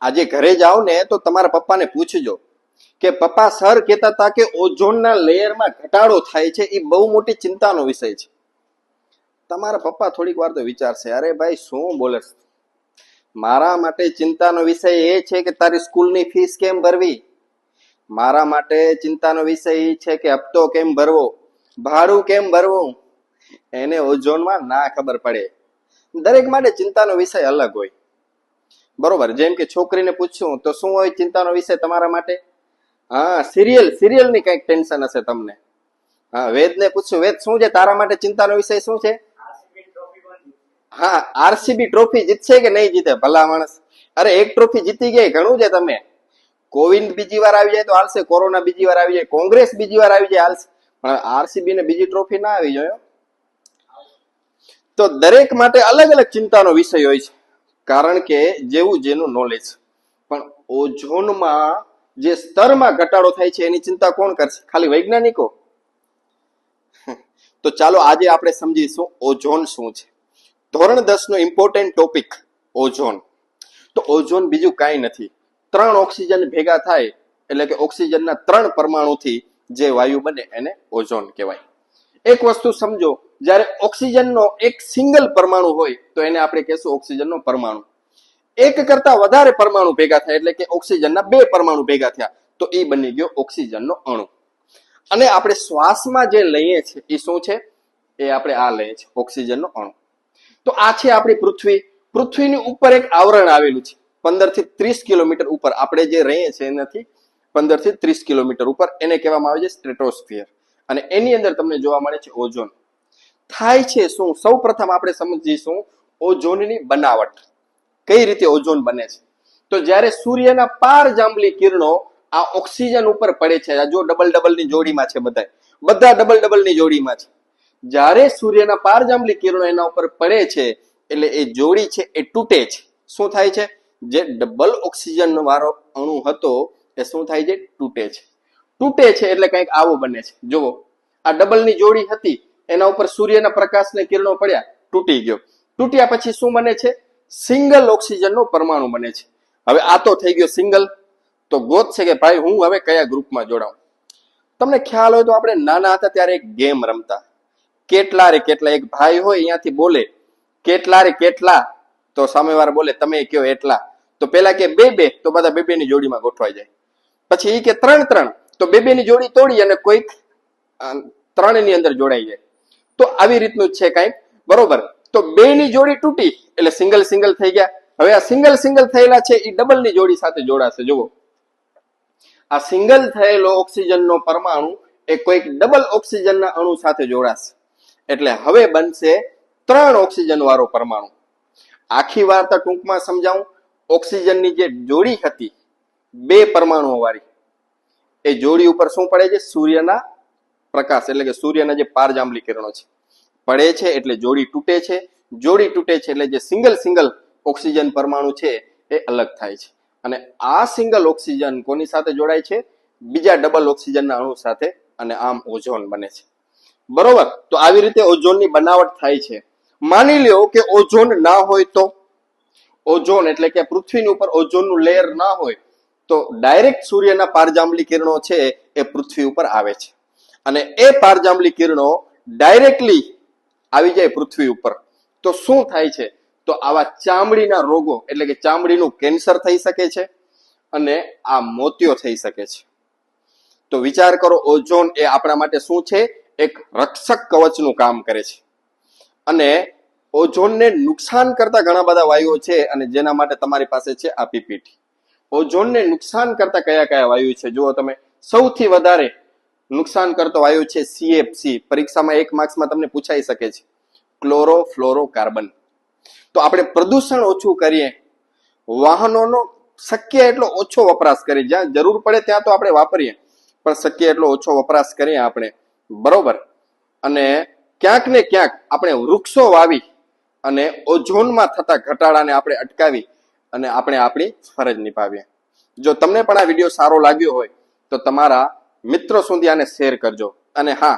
આજે ઘરે જાઓ ને તો તમારા પપ્પાને પૂછજો કે પપ્પા સર કહેતા હતા કે ઓઝોનના લેયરમાં ઘટાડો થાય છે, એ બહુ મોટી ચિંતાનો વિષય છે. તમારા પપ્પા થોડીક વાર તો વિચારશે, અરે ભાઈ શું બોલે, મારા માટે ચિંતાનો વિષય એ છે કે તારી સ્કૂલની ફીસ કેમ ભરવી, મારા માટે ચિંતાનો વિષય એ છે કે હપ્તો કેમ ભરવો, ભાડું કેમ ભરવું. એને ઓઝોનમાં ના ખબર પડે. દરેક માટે ચિંતાનો વિષય અલગ હોય, બરોબર. જેમ કે છોકરીને પૂછશું તો શું હોય ચિંતાનો વિષય તમારા માટે? હા, સિરિયલની કઈક ટેન્શન હશે તમને. હા, વેદને પૂછશું, વેદ શું છે તારા માટે ચિંતાનો વિષય શું છે? હા, આરસીબી ટ્રોફી જીતશે કે નહીં જીતે? ભલા માણસ, અરે એક ટ્રોફી જીતી ગઈ ઘણું છે. તમે કોવિડ બીજી વાર આવી જાય તો હાલશે, કોરોના બીજી વાર આવી જાય, કોંગ્રેસ બીજી વાર આવી જાય હાલશે, પણ આરસીબી ને બીજી ટ્રોફી ના આવી જોઈએ. તો દરેક માટે અલગ અલગ ચિંતાનો વિષય હોય છે, કારણ કે જેવું જેનું નોલેજ. પણ ઓઝોનમાં જે સ્તરમાં ઘટાડો થાય છે એની ચિંતા કોણ કરશે? ખાલી વૈજ્ઞાનિકો. તો ચાલો આજે આપણે સમજીશું ઓઝોન શું છે. ધોરણ 10 નો ઇમ્પોર્ટન્ટ ટોપિક ઓઝોન. તો ઓઝોન બીજું કાંઈ નથી, 3 ઓક્સિજન ભેગા થાય એટલે કે ઓક્સિજનના 3 પરમાણુથી જે વાયુ બને એને ઓઝોન કહેવાય. એક વસ્તુ સમજો, જ્યારે ઓક્સિજનનો એક સિંગલ પરમાણુ હોય તો એને આપણે કહેશું ઓક્સિજનનો પરમાણુ. એક કરતા વધારે પરમાણુ ભેગા થાય એટલે કે ઓક્સિજનના 2 પરમાણુ ભેગા થયા તો એ બની ગયો ઓક્સિજનનો અણુ. અને આપણે શ્વાસમાં જે લઈએ છીએ એ શું છે? એ આપણે આ લઈએ છીએ ઓક્સિજનનો અણુ. તો આ છે આપણી પૃથ્વી. પૃથ્વીની ઉપર એક આવરણ આવેલું છે 15 થી 30 કિલોમીટર ઉપર. આપણે જે રહીએ છીએ એનાથી 15 થી 30 કિલોમીટર ઉપર, એને કહેવામાં આવે છે સ્ટ્રેટોસ્ફિયર. અને એની અંદર તમને જોવા મળે છે ઓઝોન. થાય છે શું? સૌ પ્રથમ આપણે સમજીશું ઓઝોનની બનાવટ, કઈ રીતે ઓઝોન બને છે. તો જ્યારે સૂર્યના પાર જાંબલી કિરણો આ ઓક્સિજન ઉપર પડે છે, જો ડબલ ની જોડીમાં છે, બધા ડબલ ની જોડીમાં છે. જ્યારે સૂર્યના પાર જાંબલી કિરણો એના ઉપર પડે છે એટલે એ જોડી છે એ તૂટે છે. શું થાય છે? જે ડબલ ઓક્સિજન વાળો અણુ હતો એ શું થાય છે? તૂટે છે. તૂટે છે એટલે કંઈક આવો બને છે. જુઓ, આ ડબલની જોડી હતી, એના ઉપર સૂર્યના પ્રકાશને કિરણો પડ્યા, તૂટી ગયો. તૂટ્યા પછી શું બને છે? સિંગલ ઓક્સિજનનો પરમાણુ બને છે. હવે આ તો થઈ ગયો સિંગલ. તો ગોત છે કે ભાઈ હું હવે કયા ગ્રુપમાં જોડાઉં. તમને ખ્યાલ હોય તો આપણે નાના હતા ત્યારે એક ગેમ રમતા, કેટલા રે કેટલા. એક ભાઈ હોય અહીંયાથી બોલે કેટલા રે કેટલા, તો સામેવાળા બોલે તમે કયો એટલા. તો પેલા કે 2-2, તો બધા 2-2 ની જોડીમાં ગોઠવાઈ જાય. પછી એ કે 3-3, તો 2-2 ની જોડી તોડી અને કોઈક 3 ની અંદર જોડાઈ જાય. તો આવી રીતનું છે કઈક, બરોબર. તો 2 ની જોડી તૂટી એટલે સિંગલ થઈ ગયા. હવે આ સિંગલ થયેલા છે એ ડબલ ની જોડી સાથે જોડાશે. જુઓ, આ સિંગલ થયેલો ઓક્સિજનનો પરમાણુ એ કોઈક ડબલ ઓક્સિજનના અણુ સાથે જોડાશે એટલે હવે બનશે 3 ઓક્સિજન વાળો પરમાણુ. આખી વાર્તા ટૂંકમાં સમજાવું. ઓક્સિજનની જે જોડી હતી 2 પરમાણુઓ વાળી, એ જોડી ઉપર શું પડે છે? સૂર્યના પ્રકાશ એટલે કે સૂર્યના જે પારજાંબલી કિરણો છે પડે છે એટલે જોડી તૂટે છે. જોડી તૂટે છે એટલે જે સિંગલ ઓક્સિજન પરમાણુ છે એ અલગ થાય છે. અને આ સિંગલ ઓક્સિજન કોની સાથે જોડાય છે? બીજા ડબલ ઓક્સિજનના અણુ સાથે, અને આમ ઓઝોન બને છે. બરોબર. તો આવી રીતે ઓઝોનની બનાવટ થાય છે. માની લ્યો કે ઓઝોન ના હોય તો? ઓઝોન એટલે કે પૃથ્વીની ઉપર ઓઝોનનું લેયર ના હોય તો ડાયરેક્ટ સૂર્યના પારજાંબલી કિરણો છે એ પૃથ્વી ઉપર આવે છે, અને એ પારજાંબલી કિરણો ડાયરેક્ટલી આવી જાય પૃથ્વી ઉપર. તો શું થાય છે? તો આવા ચામડીના રોગો એટલે કે ચામડીનું કેન્સર થઈ શકે છે અને આ મોતિયો થઈ શકે છે. તો વિચાર કરો, ઓઝોન એ આપણા માટે શું છે? એક રક્ષક કવચનું કામ કરે છે. અને ઓઝોનને નુકસાન કરતા ઘણા બધા વાયુઓ છે, અને જેના માટે તમારી પાસે છે આ પીપીટી. ઓઝોનને નુકસાન કરતા કયા વાયુ છે જુઓ તમે. સૌથી વધારે નુકસાન કરતો વાયુ છે CFC. પરીક્ષામાં 1 માર્ક્સમાં તમને પૂછાઈ શકે છે, ક્લોરોફ્લોરોકાર્બન. તો આપણે પ્રદૂષણ ઓછું કરીએ, વાહનોનો શક્ય એટલો ઓછો વપરાશ કરીએ, જ્યાં જરૂર પડે ત્યાં તો આપણે વાપરીએ, પણ શક્ય એટલો ઓછો વપરાશ કરીએ આપણે, બરોબર. અને ક્યાંક ને ક્યાંક આપણે વૃક્ષો વાવી અને ઓઝોનમાં થતા ઘટાડાને આપણે અટકાવી અને આપણે આપણી ફરજ નિભાવીએ. જો તમને પણ આ વિડીયો સારો લાગ્યો હોય તો તમારા મિત્રો સુધી આને શેર કરજો. અને હા,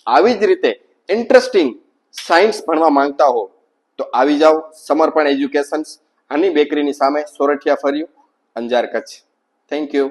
આવી જ રીતે ઇન્ટરેસ્ટિંગ સાયન્સ ભણવા માંગતા હો તો આવી જાઓ સમર્પણ એજ્યુકેશન્સ, હની બેકરીની સામે, સોરઠિયા ફર્યું. અંજાર કચ્છ. Thank you.